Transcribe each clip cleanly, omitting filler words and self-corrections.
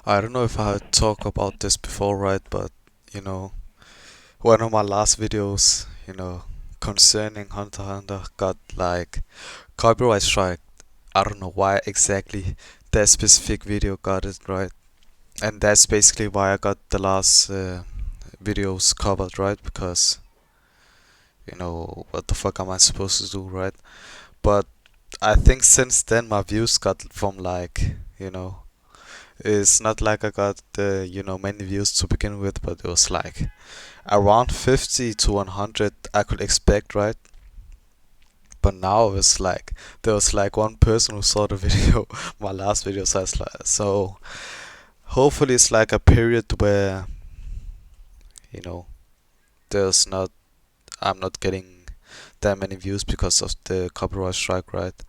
I don't know if I had talked about this before, right? But you know, one of my last videos, concerning Hunter x Hunter got like copyright strike. I don't know why exactly that specific video got it right, and that's basically why I got the last videos covered, right? Because what the fuck am I supposed to do, right? But I think since then my views got from like it's not like I got many views to begin with, but it was like around 50 to 100 I could expect, right? But now it's like there was like one person who saw the video, my last video, so hopefully it's like a period where you know there's not I'm not getting that many views because of the copyright strike, right?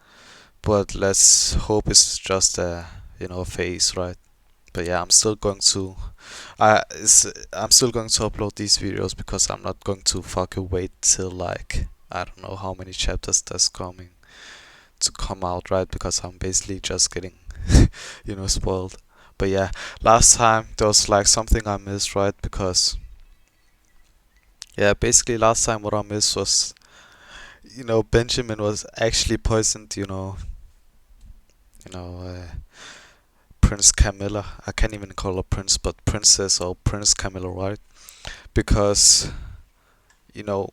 But let's hope it's just a phase, right? But yeah, I'm still going to upload these videos because I'm not going to fucking wait till like I don't know how many chapters that's coming to come out, right? Because I'm basically just getting spoiled. But yeah, last time there was like something I missed, right? Because yeah, basically last time what I missed was Benjamin was actually poisoned, you know Prince Camilla. I can't even call her Prince, but Princess or Prince Camilla, right? Because you know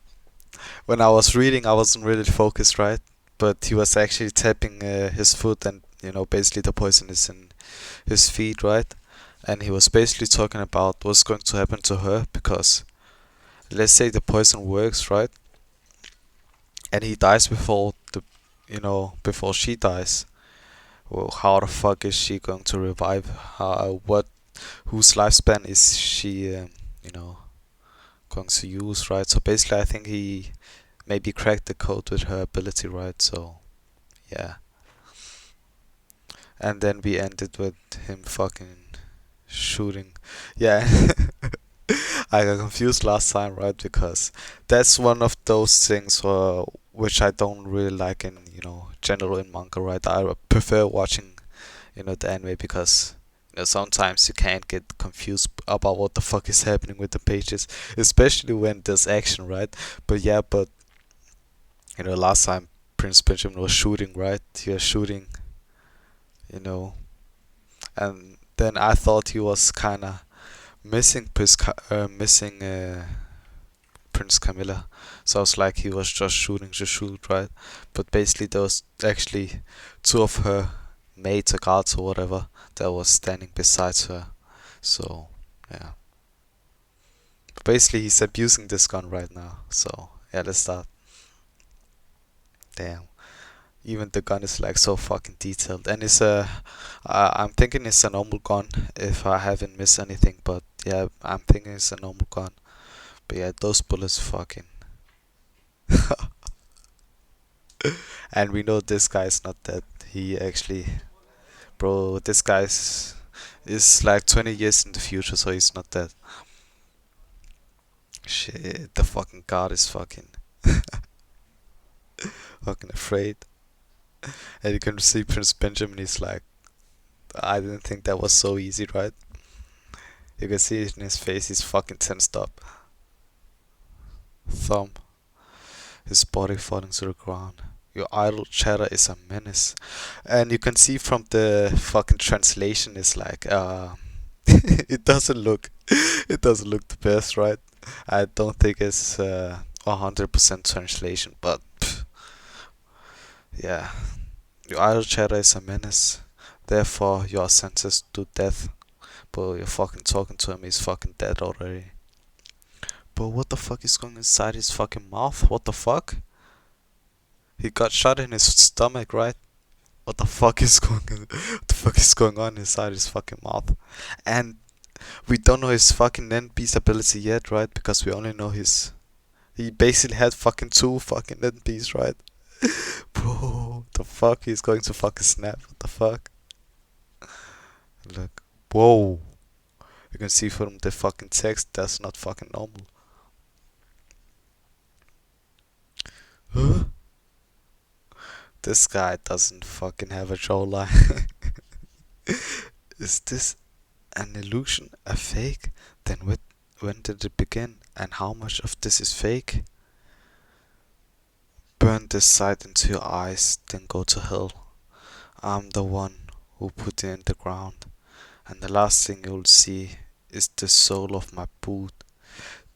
when I was reading, I wasn't really focused, right? But he was actually tapping his foot, and basically the poison is in his feet, right? And he was basically talking about what's going to happen to her because let's say the poison works, right? And he dies before she dies. Well, how the fuck is she going to revive? Whose lifespan is she, going to use, right? So basically, I think he maybe cracked the code with her ability, right? So yeah, and then we ended with him fucking shooting. Yeah, I got confused last time, right? Because that's one of those things which I don't really like in general in manga, right? I prefer watching the anime because sometimes you can't get confused about what the fuck is happening with the pages, especially when there's action, right? But yeah, but last time Prince Benjamin was shooting, right? He was shooting, you know, and then I thought he was kind of missing Prince Camilla. So I was like, he was just shooting to shoot, right? But basically, there was actually two of her maids or guards or whatever that was standing beside her. So yeah, basically, he's abusing this gun right now. So yeah, let's start. Damn. Even the gun is like so fucking detailed, and I'm thinking it's a normal gun if I haven't missed anything. But yeah, I'm thinking it's a normal gun. But yeah, those bullets fucking. And we know this guy is not dead. He actually, bro, this guy's is like 20 years in the future, so he's not dead. Shit, the fucking god is fucking afraid. And you can see Prince Benjamin is like, I didn't think that was so easy, right? You can see it in his face, he's fucking tensed up. Thumb, his body falling to the ground. Your idle chatter is a menace. And you can see from the fucking translation, it's like, it doesn't look, it doesn't look the best, right? I don't think it's 100% translation, but yeah. Your idle chatter is a menace. Therefore, you are sentenced to death. But you're fucking talking to him, he's fucking dead already. But what the fuck is going inside his fucking mouth? What the fuck? He got shot in his stomach, right? What the fuck is going on? What the fuck is going on inside his fucking mouth? And we don't know his fucking end beast ability yet, right? Because we only know his. He basically had fucking two fucking end beasts, right? Bro, the fuck? He's going to fucking snap. What the fuck? Look. Whoa. You can see from the fucking text that's not fucking normal. Huh? This guy doesn't fucking have a jawline. Is this? An illusion? A fake? Then when did it begin? And how much of this is fake? Burn this sight into your eyes, then go to hell. I'm the one who put it in the ground, and the last thing you'll see is the sole of my boot.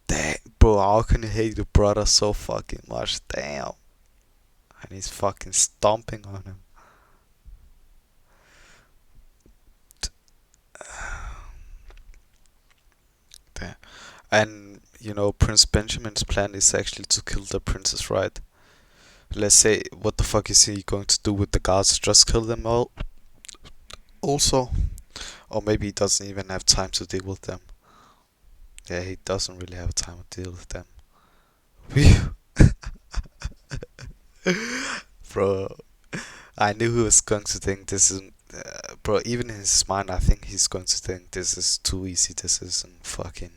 Damn, bro, how can you hate your brother so fucking much? Damn. And he's fucking stomping on him. Damn. And, Prince Benjamin's plan is actually to kill the princess, right? Let's say, what the fuck is he going to do with the guards? Just kill them all? Also? Or maybe he doesn't even have time to deal with them. Yeah, he doesn't really have time to deal with them. Phew. Bro, I knew he was going to think this is. Bro, even in his mind, I think he's going to think this is too easy. This isn't fucking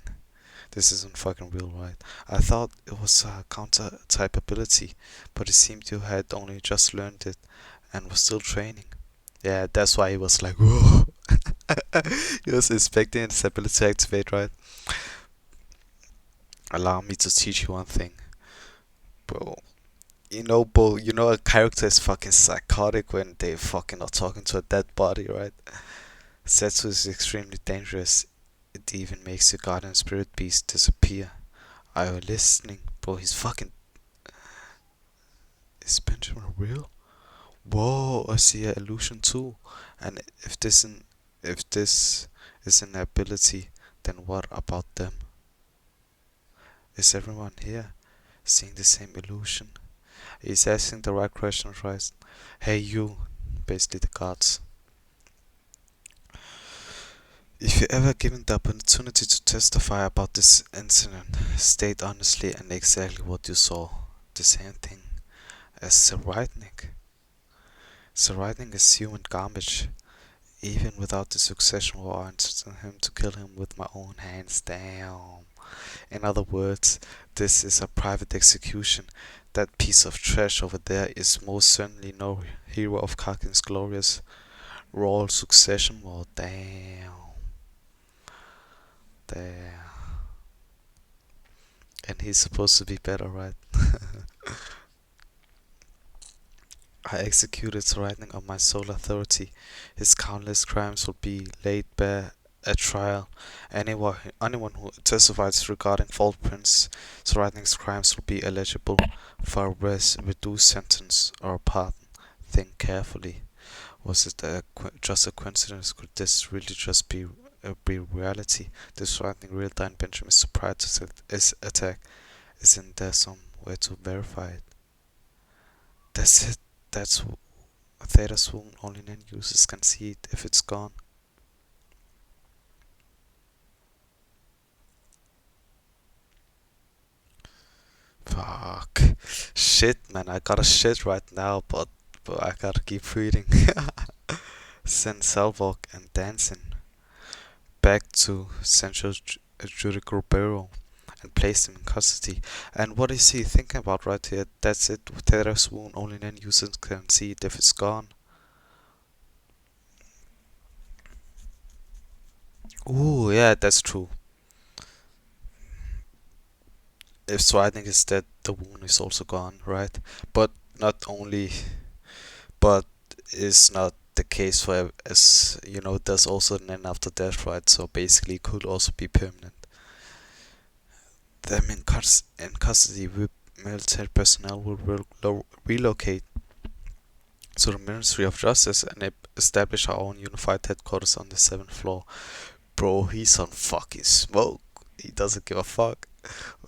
real, right? I thought it was a counter type ability, but it seemed you had only just learned it and was still training. Yeah, that's why he was like, whoa. He was expecting his ability to activate, right? Allow me to teach you one thing, bro. Bro, a character is fucking psychotic when they fucking are talking to a dead body, right? Setsu is extremely dangerous. It even makes your guardian spirit beast disappear. Are you listening? Bro, he's fucking. Is Benjamin real? Whoa, I see an illusion too. And if this is an ability, then what about them? Is everyone here seeing the same illusion? He's asking the right questions, right? Hey, you, basically the gods. If you're ever given the opportunity to testify about this incident, state honestly and exactly what you saw. The same thing as Seridnik. Seridnik is human garbage. Even without the succession warrants him to kill him with my own hands. Damn. In other words, this is a private execution. That piece of trash over there is most certainly no hero of Kakin's glorious royal succession war. Damn. Damn. And he's supposed to be better, right? I executed Lightning on my sole authority. His countless crimes will be laid bare at trial. Anyone who testifies regarding Fault Prince Lightning's crimes will be eligible for a reduced sentence or a pardon. Think carefully. Was it just a coincidence? Could this really just be reality? This Lightning real Diane Benjamin's surprise attack. Isn't there some way to verify it? That's it. That's Theta Swoon. Only NAND users can see it if it's gone. Fuck. Shit, man. I gotta shit right now, but I gotta keep reading. Send Salvok and Dancing back to Central Judicial Bureau and place him in custody. And what is he thinking about right here? That's it. Theta Swoon. Only NAND users can see it if it's gone. Ooh, yeah, that's true. If Swiding is dead, the wound is also gone, right? But not only, but is not the case for, as there's also an end after death, right? So basically, it could also be permanent. Them in custody, military personnel will relocate to the Ministry of Justice and establish our own unified headquarters on the 7th floor. Bro, he's on fucking smoke. He doesn't give a fuck.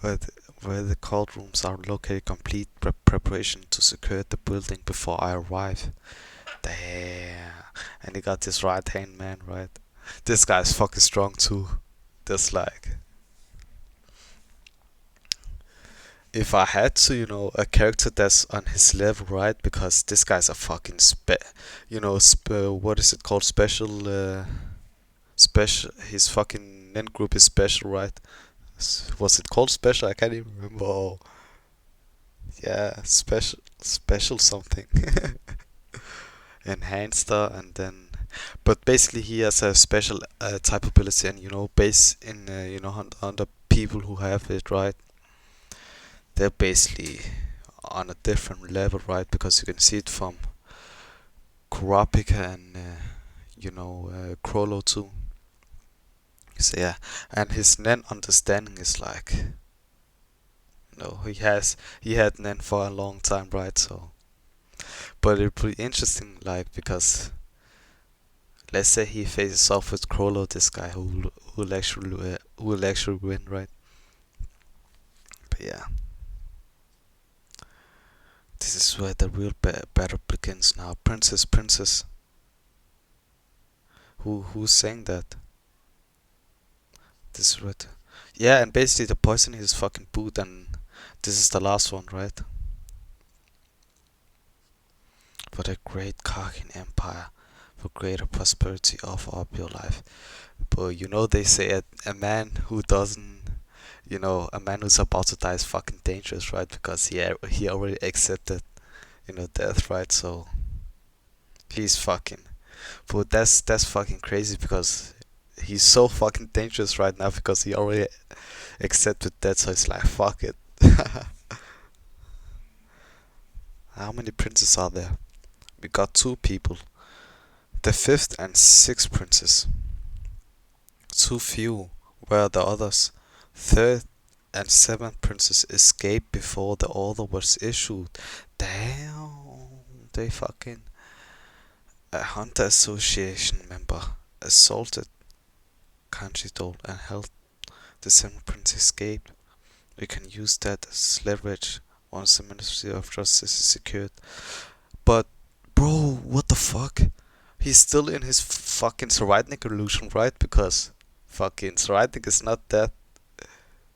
Where the courtrooms are located, complete preparation to secure the building before I arrive. Damn. And he got this right hand man, right? This guy's fucking strong too. Just like, if I had to, a character that's on his level, right? Because this guy's a fucking what is it called? Special. His fucking nen group is special, right? Was it called special? I can't even remember. Oh, yeah, special something. Enhancer, and then But basically, he has a special type ability, and based in on the people who have it, right? They're basically on a different level, right? Because you can see it from Kurapika and Krollo too. So yeah, and his Nen understanding is like, he had Nen for a long time, right? So, but it'd be interesting, like, because let's say he faces off with Krollo, this guy who will actually win, right? But yeah, this is where the real battle begins now. Princess, princess. Who's saying that? This is what. Yeah, and basically the poison is fucking boot, and this is the last one, right? For the great Karkin Empire, for greater prosperity, offer up your life. But they say a man who doesn't, a man who's about to die is fucking dangerous, right? Because he already accepted, death, right? So he's fucking. But that's fucking crazy because he's so fucking dangerous right now because he already accepted that. So it's like fuck it. How many princes are there? We got two people. The fifth and sixth princes. Too few. Where are the others? Third and seventh princes escaped before the order was issued. Damn. They fucking. A hunter association member assaulted Kanchidol and held the seventh prince escaped. We can use that as leverage once the Ministry of Justice is secured. But, bro, what the fuck? He's still in his fucking Saradnik illusion, right? Because fucking Saradnik is not dead.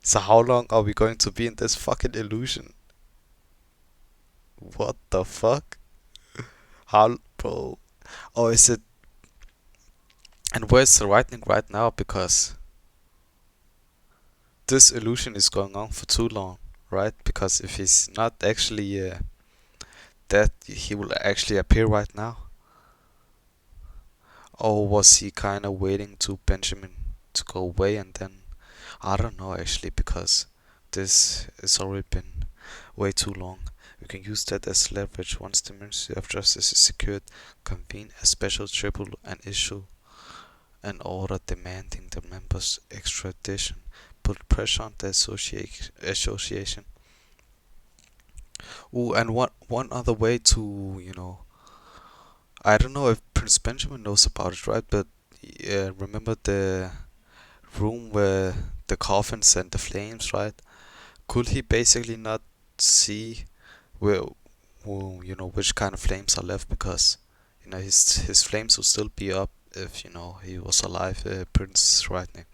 So how long are we going to be in this fucking illusion? What the fuck? How, bro? Or is it? And where's Saradnik right now? Because this illusion is going on for too long, right? Because if he's not actually dead, he will actually appear right now. Or was he kind of waiting to Benjamin to go away and then? I don't know actually, because this has already been way too long. We can use that as leverage once the Ministry of Justice is secured, convene a special tribunal and issue an order demanding the members' extradition. Put pressure on the association. Ooh, and one other way to, I don't know if Prince Benjamin knows about it, right? But remember the room where the coffins and the flames, right? Could he basically not see where, which kind of flames are left? Because his flames would still be up if he was alive, Prince Rightney.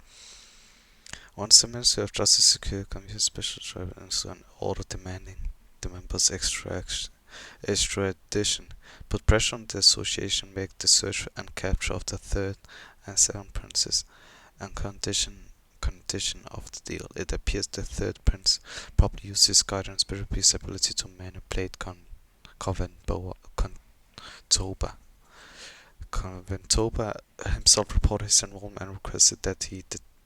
Once the Ministry of Justice secured, come here special tribunals an order demanding the members' extradition. Put pressure on the association, make the search and capture of the third and seventh princes, and condition of the deal. It appears the third prince probably used his guardian spirit's ability to manipulate Conventoba himself reported his involvement and requested that he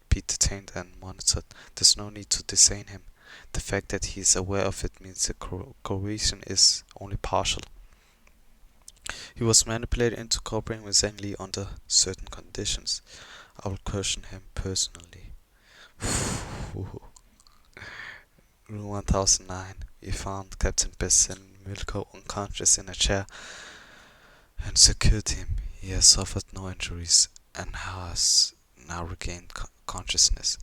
be detained and monitored. There's no need to detain him. The fact that he is aware of it means the coercion is only partial. He was manipulated into cooperating with Zhang Li under certain conditions. I will question him personally. Room 1009. We found Captain Bessel Milko unconscious in a chair and secured him. He has suffered no injuries and has now regained consciousness.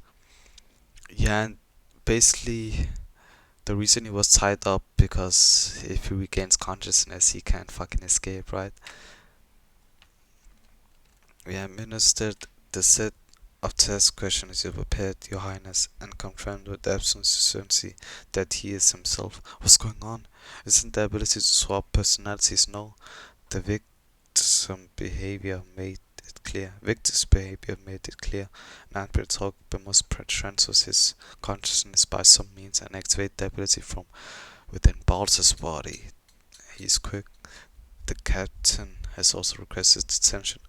Yeah, and basically the reason he was tied up because if he regains consciousness he can't fucking escape, right? We administered the set of test questions you prepared, Your Highness, and confirmed with absolute certainty that he is himself. What's going on? Isn't the ability to swap personalities? No. The victim's behavior made it clear. Nightbreed Hogbe must transfer his consciousness by some means and activate the ability from within Baltz's body. He's quick. The captain has also requested detention,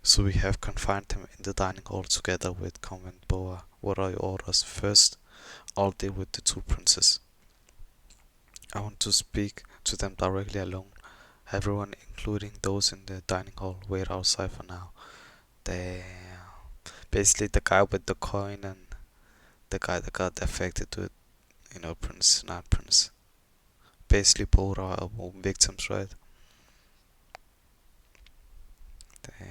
so we have confined him in the dining hall together with Convent Boa. What are your orders? First, I'll deal with the two princes. I want to speak to them directly alone. Everyone, including those in the dining hall, wait outside for now. Damn. Basically, the guy with the coin and the guy that got affected with, Prince, not Prince. Basically, both are victims, right? Damn.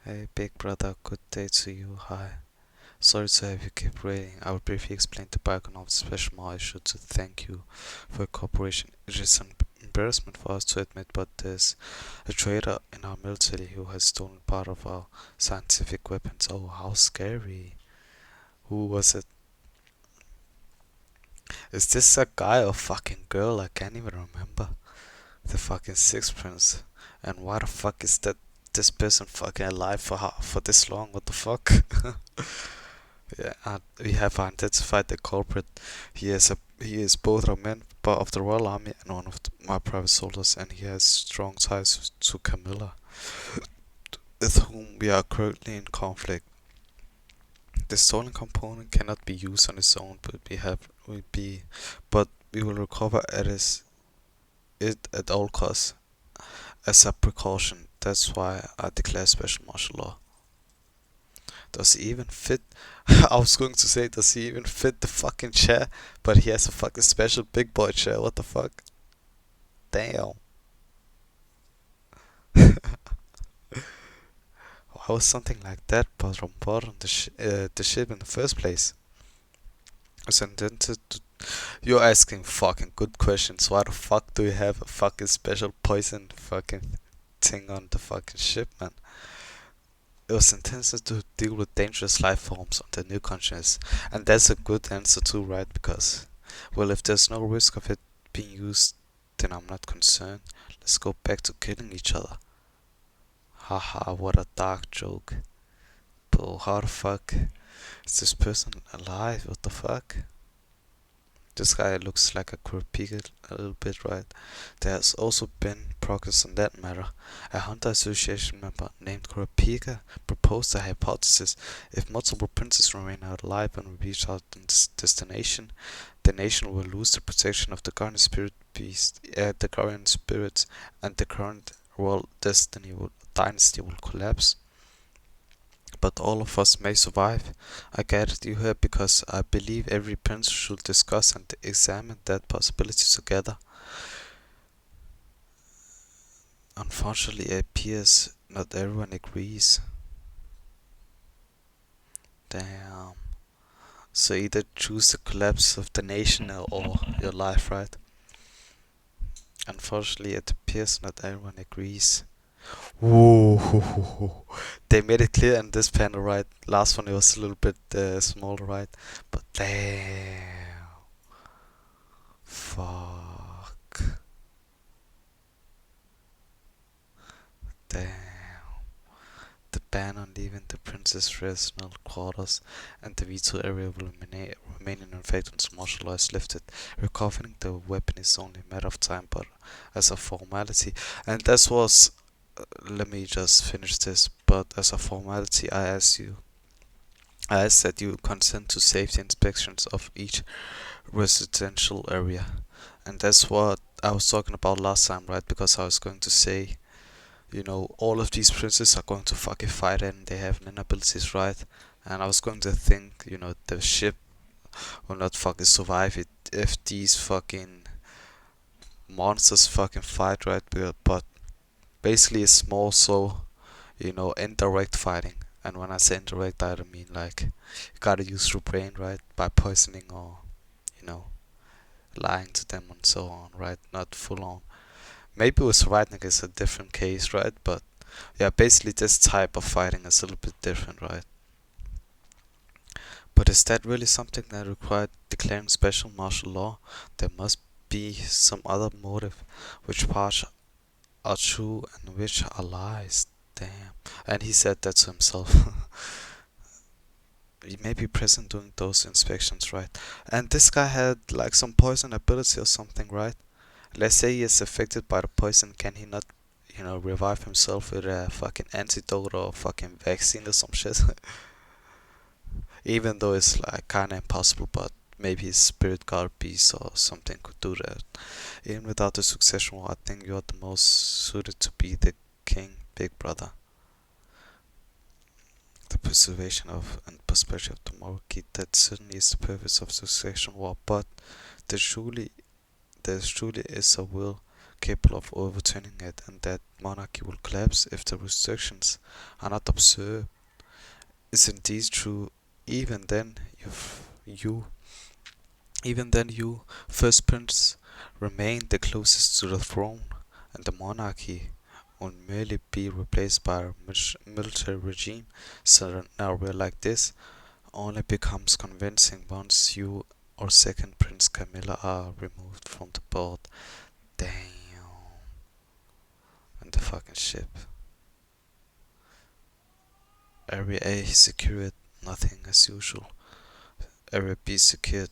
Hey, big brother, good day to you. Hi. Sorry to have you keep waiting. I will briefly explain the background of the special law issue to thank you for your cooperation. It is an embarrassment for us to admit, but there's a traitor in our military who has stolen part of our scientific weapons. Oh, how scary. Who was it? Is this a guy or fucking girl? I can't even remember. The fucking sixth prince. And why the fuck is this person fucking alive for this long? What the fuck? Yeah, and we have identified the culprit. He is both a member of the Royal Army and one of my private soldiers, and he has strong ties to Camilla, with whom we are currently in conflict. The stolen component cannot be used on its own, but we will recover it at all costs as a precaution. That's why I declare special martial law. Does he even fit? I was going to say, does he even fit the fucking chair? But he has a fucking special big boy chair. What the fuck? Damn. Why was something like that put on board on the ship in the first place? Was intended to. You're asking fucking good questions. Why the fuck do you have a fucking special poison fucking thing on the fucking ship, man? It was intended to deal with dangerous life forms on the new continents, and that's a good answer too, right? Because, well, if there's no risk of it being used, then I'm not concerned. Let's go back to killing each other. Haha, what a dark joke. But how the fuck is this person alive? What the fuck? This guy looks like a Kurapika a little bit, right? There has also been progress on that matter. A Hunter Association member named Kurapika proposed a hypothesis. If multiple princes remain alive when we reach our destination, the nation will lose the protection of the guardian the guardian spirits, and the current royal dynasty will collapse. But all of us may survive. I gathered you here because I believe every prince should discuss and examine that possibility together. Unfortunately, it appears not everyone agrees. Damn. So either choose the collapse of the nation or your life, right? Unfortunately, it appears not everyone agrees. Whoa. They made it clear in this panel, right? Last one it was a little bit smaller, right? But damn. Fuck. Damn. The ban on leaving the prince's residential quarters and the veto area will remain in effect until martial law is lifted. Recovering the weapon is only a matter of time, but as a formality, and this was. Let me just finish this. But as a formality, I ask that you consent to safety inspections of each residential area, and that's what I was talking about last time, right? Because I was going to say, all of these princes are going to fucking fight and they have abilities, right? And I was going to think, the ship will not fucking survive it if these fucking monsters fucking fight, right? But basically, it's more so, indirect fighting. And when I say indirect, I don't mean like you gotta use your brain, right? By poisoning or, you know, lying to them and so on, right? Not full on. Maybe with writing is a different case, right? But yeah, basically this type of fighting is a little bit different, right? But is that really something that required declaring special martial law? There must be some other motive. Which parts are true and which are lies? Damn. And he said that to himself. He may be present during those inspections, right? And this guy had like some poison ability or something, right? Let's say he is affected by the poison, can he not, revive himself with a fucking antidote or fucking vaccine or some shit? Even though it's like kinda impossible, but maybe his spirit guard beast or something could do that. Even without the succession war, I think you're the most suited to be the king, big brother. The preservation of and perspective of the monarchy, that certainly is the purpose of succession war, but there truly, there truly is a will capable of overturning it, and that monarchy will collapse if the restrictions are not observed. Is indeed true. Even then, you, even then, you, first prince, remain the closest to the throne, and the monarchy will merely be replaced by a military regime. Scenario like this only becomes convincing once you or second Prince Camilla are removed from the board. Damn. And the fucking ship. Area A secured, nothing as usual. Area B secured,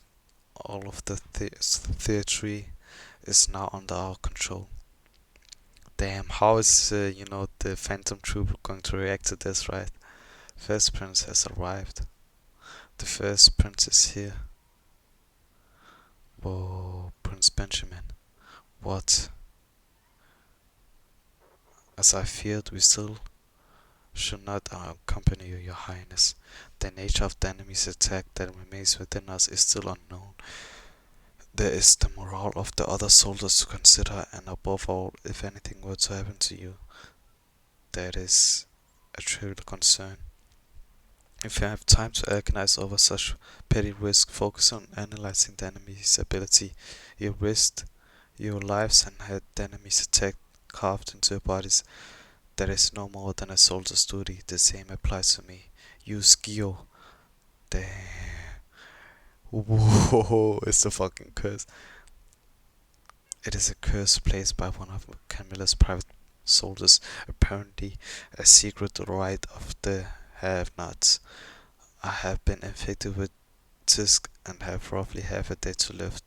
all of the theatre is now under our control. Damn, how is, the Phantom Trooper going to react to this, right? First Prince has arrived. The first Prince is here. Whoa, Prince Benjamin. What? As I feared, we still should not accompany you, your highness. The nature of the enemy's attack that remains within us is still unknown. There is the morale of the other soldiers to consider, and above all, if anything were to happen to you, that is a trivial concern. If you have time to agonize over such petty risk, focus on analyzing the enemy's ability. You risked your lives and had the enemy's attack carved into your bodies. That is no more than a soldier's duty. The same applies to me. Use Geo. Damn. Whoa, it's a fucking curse. It is a curse placed by one of Camilla's private soldiers, apparently a secret right of the have-nots. I have been infected with Tisk and have roughly half a day to live.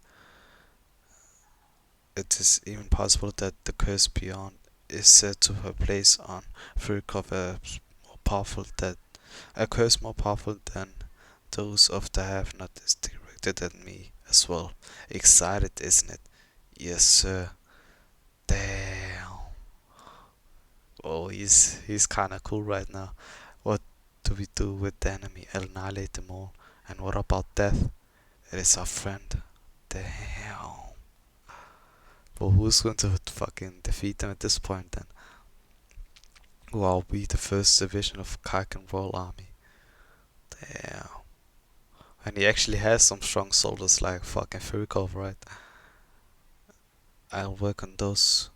It is even possible that the curse beyond is said to have placed on Furikov a curse more powerful than those of the have-not is directed at me as well. Excited, isn't it? Yes, sir. Damn. Oh, he's kinda cool right now. What do we do with the enemy? Annihilate them all. And what about death? It is our friend. Damn. But who's going to fucking defeat them at this point then? Who are we, the first division of Kaken Royal Army? Damn. And he actually has some strong soldiers like fucking Furikov, right? I'll work on those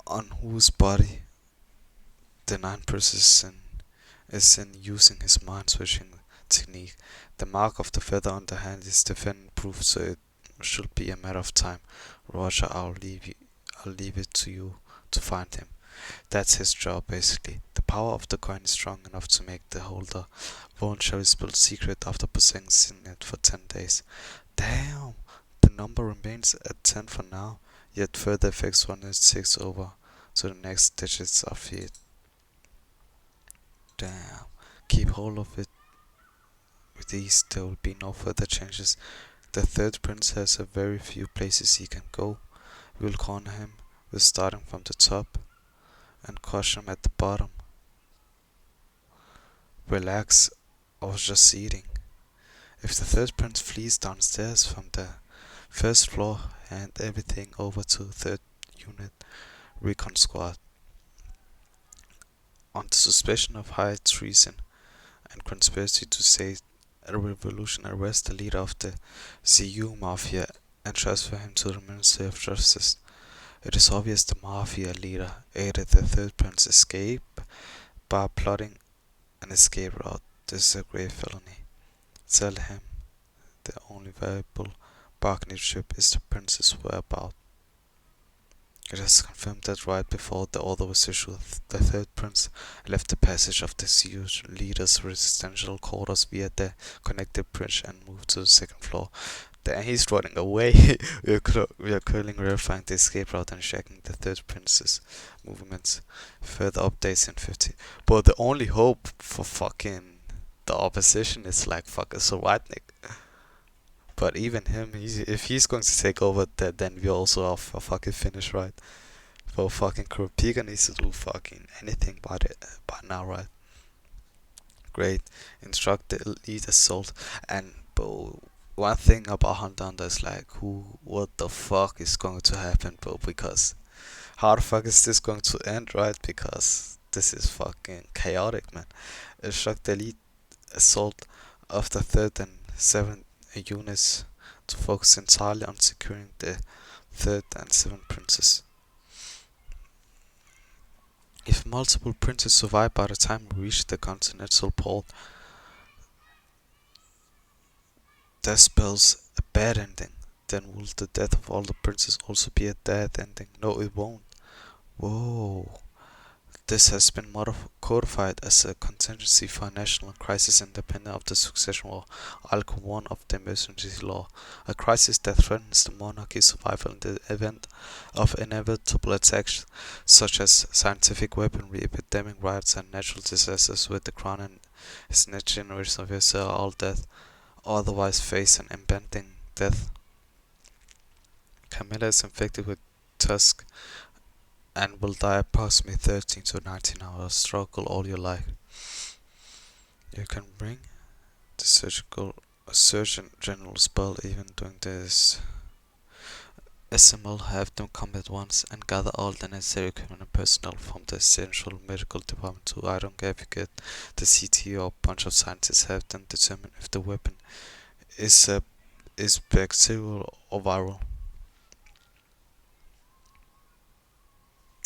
on whose body the nine person is in using his mind switching technique. The mark of the feather on the hand is defendant proof, so it should be a matter of time. Roger, I'll leave it to you to find him. That's his job, basically. The power of the coin is strong enough to make the holder voluntarily spill secret after possessing it for 10 days. Damn! The number remains at 10 for now, yet further effects when it takes over, so the next digits are feared. Damn. Keep hold of it. With these, there will be no further changes. The third prince has a very few places he can go. We will corner him with starting from the top and crush him at the bottom. Relax, I was just eating. If the third prince flees downstairs from the first floor, hand everything over to third unit recon squad. On the suspicion of high treason and conspiracy to stage a revolution, arrest the leader of the CU Mafia and transfer him to the Ministry of Justice. It is obvious the Mafia leader aided the third prince's escape by plotting an escape route. This is a grave felony. Tell him the only valuable bargaining chip is the prince's whereabouts. It is confirmed that right before the order was issued, the third prince left the passage of the CU leader's residential quarters via the connected bridge and moved to the second floor. Then he's running away. We are currently verifying the escape route and checking the third prince's movements. Further updates in 50. But the only hope for fucking the opposition is like fucking Soratnik. But even him, if he's going to take over, then we also are fucking finished, right? For fucking Kurapika needs to do fucking anything by now, right? Great. Instruct the elite assault. And bro, one thing about Hunter x Hunter is like, what the fuck is going to happen, bro? Because how the fuck is this going to end, right? Because this is fucking chaotic, man. Instruct the elite assault of the third and seventh units to focus entirely on securing the third and seventh princes. If multiple princes survive by the time we reach the continental pole, that spells a bad ending. Then will the death of all the princes also be a bad ending? No, it won't. Whoa. This has been codified as a contingency for a national crisis independent of the succession law, Article 1 of the emergency law. A crisis that threatens the monarchy's survival in the event of inevitable attacks such as scientific weaponry, epidemic riots, and natural disasters, with the crown and its next generation of Israel all death, otherwise face an impending death. Camilla is infected with tusk and will die approximately 13 to 19 hours. Struggle all your life. You can bring the Surgeon General spell even during this. SML have them come at once and gather all the necessary equipment and personnel from the Central Medical Department to I don't care if you get the CT or a bunch of scientists have them determine if the weapon is bacterial or viral.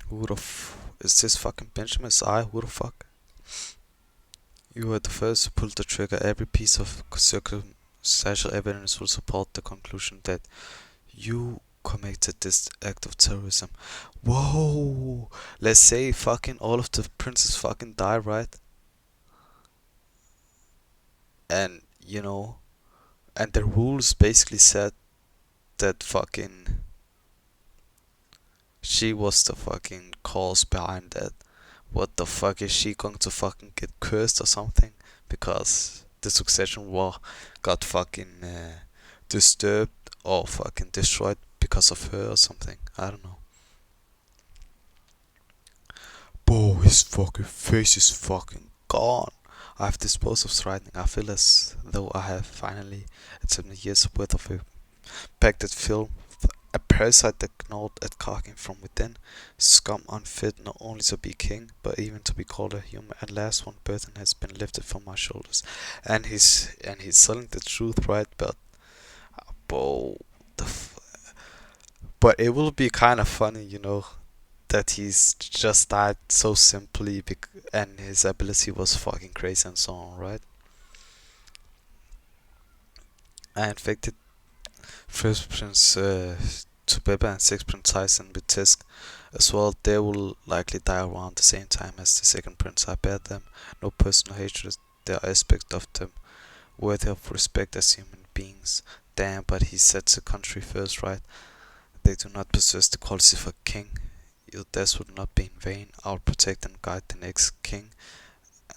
Who the is this fucking Benjamin's eye? Who the fuck? You are the first to pull the trigger. Every piece of circumstantial evidence will support the conclusion that you committed this act of terrorism. Whoa! Let's say fucking all of the princes fucking die, right? And, and the rules basically said that fucking she was the fucking cause behind that. What the fuck, is she going to fucking get cursed or something? Because the succession war got fucking disturbed or fucking destroyed because of her or something. I don't know. Bro, his fucking face is fucking gone. I have disposed of threatening. I feel as though I have finally attempted years worth of impacted film. A parasite that gnawed at carking from within, scum unfit not only to be king, but even to be called a human. At last, one burden has been lifted from my shoulders, and he's telling the truth, right? But, bro, but it will be kind of funny, that he's just died so simply, and his ability was fucking crazy and so on, right? I infected First Prince Tubeba and Sixth Prince Tyson with Tisk as well. They will likely die around the same time as the second prince. I bear them no personal hatred. There are aspects of them worthy of respect as human beings. Damn, but he sets the country first, right? They do not possess the qualities of a king. Your death would not be in vain. I will protect and guide the next king,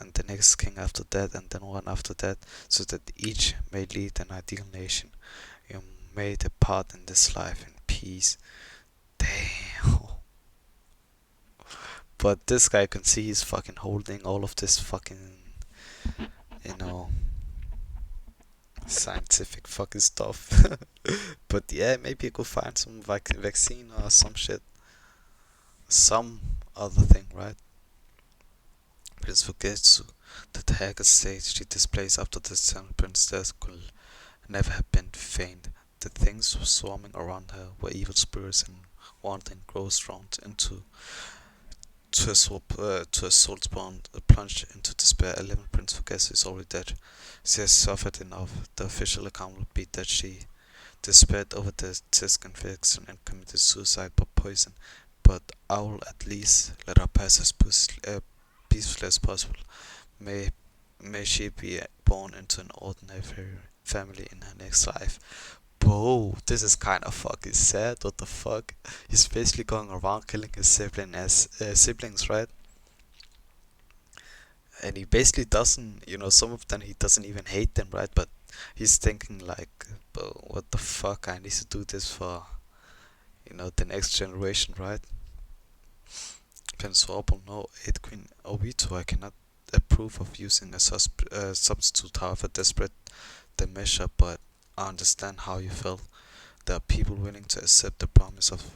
and the next king after that, and then one after that, so that each may lead an ideal nation. You may depart in this life in peace. Damn. But this guy, can see he's fucking holding all of this fucking, you know, scientific fucking stuff. But yeah, maybe I could find some vaccine or some shit. Some other thing, right? Prince Fugetsu, that the haggard stage she displays after the Sun Princess could never have been feigned. The things swarming around her were evil spirits and wandering grows drawn into to a soul spawn plunged into despair. 11 Prince Fugetsu is already dead. She has suffered enough. The official account would be that she despaired over the Tisk infection and committed suicide by poison. But I will at least let her pass as peacefully as possible. May she be born into an ordinary family in her next life. Bro, this is kind of fucking sad. What the fuck? He's basically going around killing his siblings, right? And he basically doesn't, some of them he doesn't even hate them, right? But he's thinking like, bro, what the fuck? I need to do this for, the next generation, right? Pensable, no, 8 Queen Ovito, I cannot approve of using a substitute, however desperate the measure, but I understand how you feel. There are people willing to accept the promise of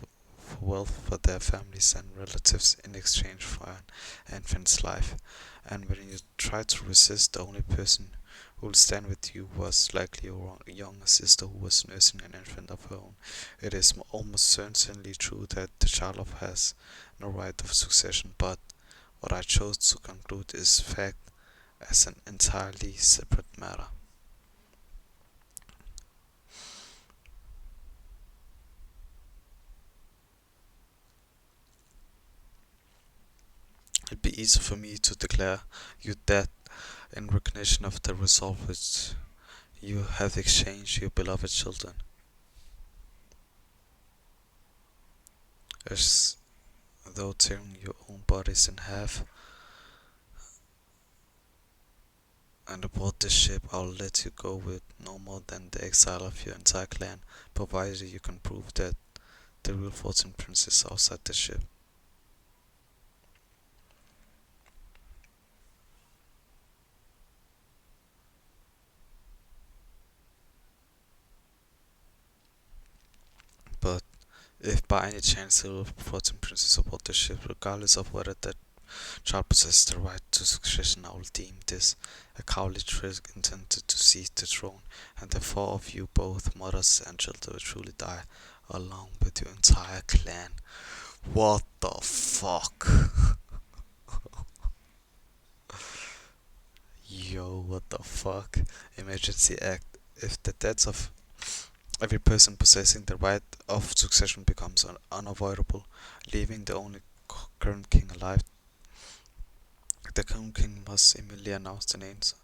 wealth for their families and relatives in exchange for an infant's life. And when you try to resist, the only person who will stand with you was likely your younger sister who was nursing an infant of her own. It is almost certainly true that the child has no right of succession, but what I chose to conclude is fact as an entirely separate matter. It'd be easy for me to declare you dead in recognition of the resolve which you have exchanged your beloved children, as though tearing your own bodies in half. And aboard this ship, I'll let you go with no more than the exile of your entire clan, provided you can prove that the real 14 prince is outside the ship. But if by any chance the real 14 prince is aboard the ship, regardless of whether that child possesses the right to succession, I will deem this a cowardly trick intended to seize the throne, and the four of you, both mothers and children, will truly die, along with your entire clan. What the fuck? Yo, what the fuck? Emergency Act. If the deaths of every person possessing the right of succession becomes unavoidable, leaving the only current king alive, the current king must immediately announce the names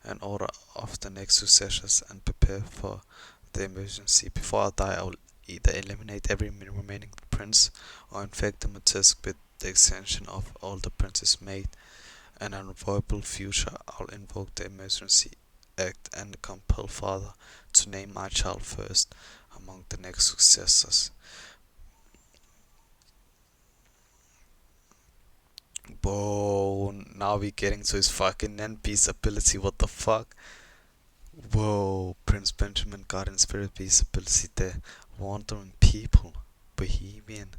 and order of the next successors and prepare for the emergency. Before I die, I will either eliminate every remaining prince or infect the Matisk with the extension of all the princes made an unavoidable future. I'll invoke the emergency act and compel father to name my child first among the next successors. Whoa, now we getting to his fucking NP's ability, what the fuck? Whoa, Prince Benjamin got in Spirit Beast ability, the wandering people, Bohemian.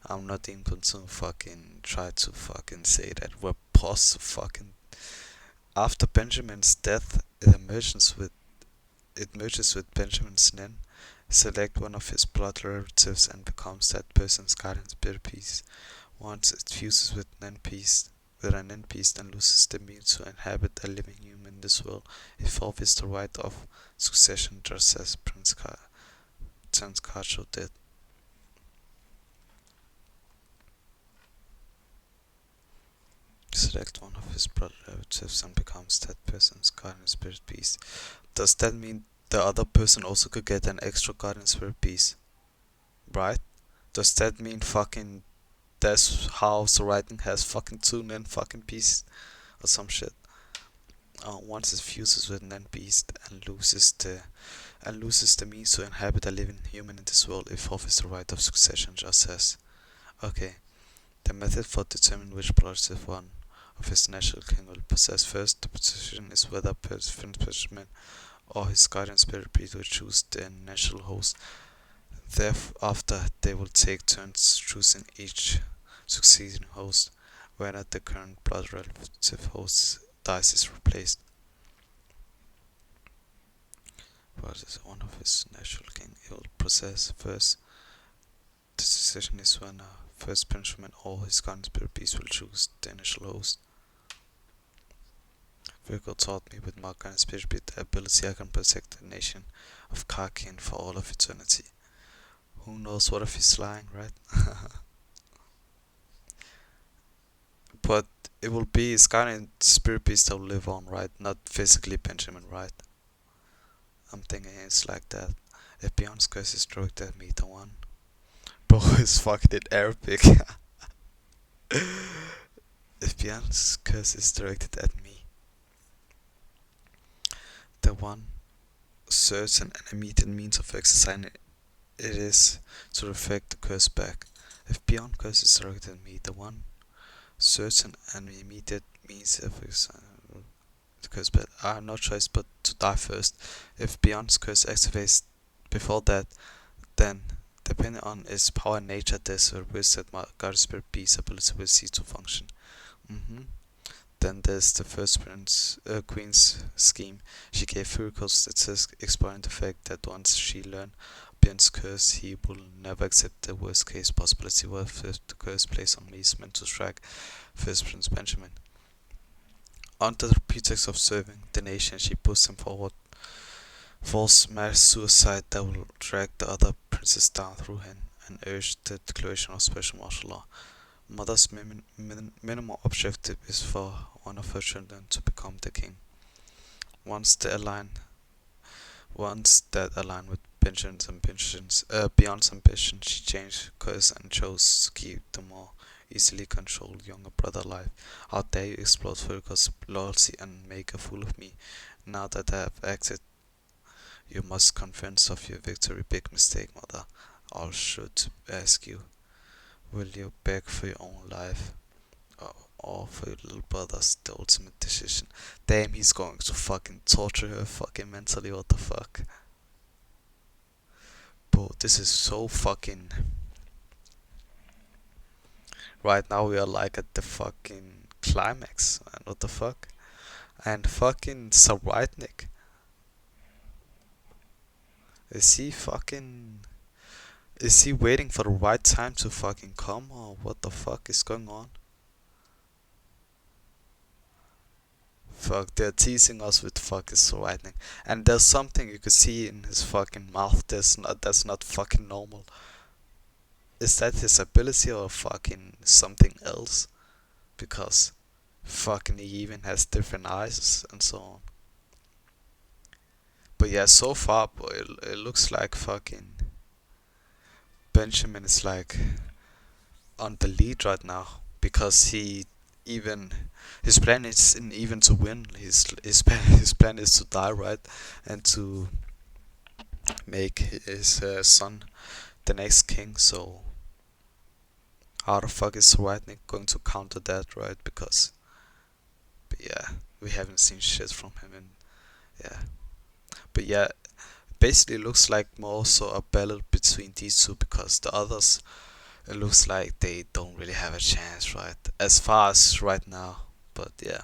I'm not even going to fucking try to fucking say that we're post fucking. After Benjamin's death, it merges with Benjamin's nen. Select one of his blood relatives and becomes that person's guardian spirit piece. Once it fuses with an NPC, then loses the means to inhabit a living human in this world. It forfeits the right of succession, just as Prince Carcho did. Select one of his blood relatives and becomes that person's guardian spirit beast. Does that mean the other person also could get an extra guardian spirit beast? Right? Does that mean fucking that's how the writing has fucking two nen fucking beasts or some shit? Once it fuses with an beast and loses the means to inhabit a living human in this world, it forfeits the right of succession, just says. Okay. The method for determining which relative one of his natural king will possess first, the position is whether Prince Benjamin or his guardian spirit beast will choose their natural host. Thereafter, they will take turns choosing each succeeding host, whether the current blood relative host dice is replaced. What is one of his natural king he will possess first? The decision is when first Benjamin or his guardian spirit beast will choose the initial host. Virgo taught me with my guardian spirit beast the ability I can protect the nation of Karkin for all of eternity. Who knows what if he's lying, right? But it will be his guardian spirit beast that will live on, right? Not physically Benjamin, right? I'm thinking it's like that. If Beyond's curse is directed at me, the one. Bro is fucking in Arabic. If Beyond's curse is directed at me, the one certain and immediate means of exercising it is to reflect the curse back. If Beyond curse is directed at me, the one certain and immediate means of exercising the curse back, I have no choice but to die first. If Beyond's curse activates before that, then depending on its power and nature, this will reset my God Spirit B's ability will cease to function. Then there's the first queen's scheme. She gave Furiko statistics exploring the fact that once she learned Björn's curse, he will never accept the worst case possibility of the curse placed on me is meant to strike First Prince Benjamin. Under the pretext of serving the nation, she pushed him forward false mass suicide that will drag the other princes down through him and urged the declaration of special martial law. Mother's minimal objective is for one of her children to become the king. Once that aligned with Beyond's ambition, she changed course and chose to keep the more easily controlled younger brother alive. How dare you exploit Furiko's loyalty and make a fool of me? Now that I have acted, you must convince of your victory. Big mistake, mother. I should ask you, will you beg for your own life? Or for your little brother's the ultimate decision? Damn, he's going to fucking torture her fucking mentally, what the fuck? Bro, this is so fucking... Right now we are like at the fucking climax, man, what the fuck? And fucking Saritnik, is he fucking... Is he waiting for the right time to fucking come, or what the fuck is going on? Fuck, they're teasing us with fucking lightning, and there's something you could see in his fucking mouth that's not fucking normal. Is that his ability or fucking something else? Because fucking he even has different eyes and so on. But yeah, so far, boy, it looks like fucking Benjamin is like on the lead right now, because even his plan isn't even to win. His plan is to die, right, and to make his son the next king. So how the fuck is Whitening going to counter that, right? Because, but yeah, we haven't seen shit from him, and yeah, but yeah, basically looks like more so a battle between these two, because the others, it looks like they don't really have a chance, right? As far as right now, but yeah.